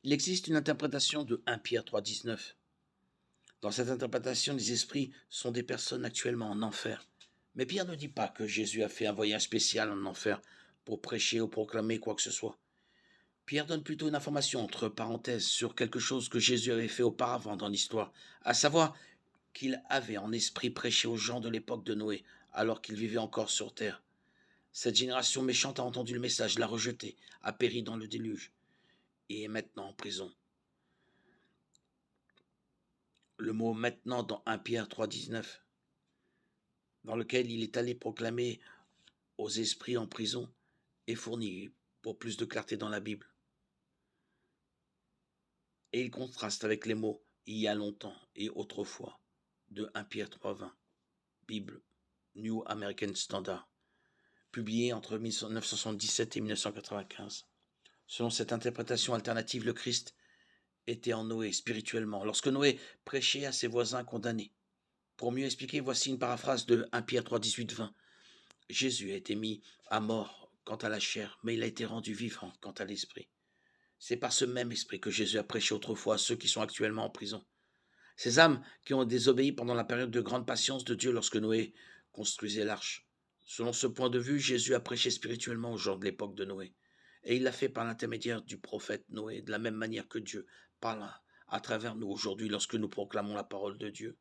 Il existe une interprétation de 1 Pierre 3,19. Dans cette interprétation, les esprits sont des personnes actuellement en enfer. Mais Pierre ne dit pas que Jésus a fait un voyage spécial en enfer pour prêcher ou proclamer quoi que ce soit. Pierre donne plutôt une information entre parenthèses sur quelque chose que Jésus avait fait auparavant dans l'histoire, à savoir qu'il avait en esprit prêché aux gens de l'époque de Noé, alors qu'il vivait encore sur terre. Cette génération méchante a entendu le message, l'a rejeté, a péri dans le déluge, et est maintenant en prison. Le mot maintenant dans 1 Pierre 3,19, dans lequel il est allé proclamer aux esprits en prison, est fourni pour plus de clarté dans la Bible. Et il contraste avec les mots il y a longtemps et autrefois de 1 Pierre 3,20, Bible New American Standard, publié entre 1977 et 1995. Selon cette interprétation alternative, le Christ était en Noé spirituellement, lorsque Noé prêchait à ses voisins condamnés. Pour mieux expliquer, voici une paraphrase de 1 Pierre 3, 18, 20. Jésus a été mis à mort quant à la chair, mais il a été rendu vivant quant à l'esprit. C'est par ce même esprit que Jésus a prêché autrefois à ceux qui sont actuellement en prison. Ces âmes qui ont désobéi pendant la période de grande patience de Dieu lorsque Noé construisait l'arche. Selon ce point de vue, Jésus a prêché spirituellement aux gens de l'époque de Noé. Et il l'a fait par l'intermédiaire du prophète Noé, de la même manière que Dieu parle à travers nous aujourd'hui lorsque nous proclamons la parole de Dieu.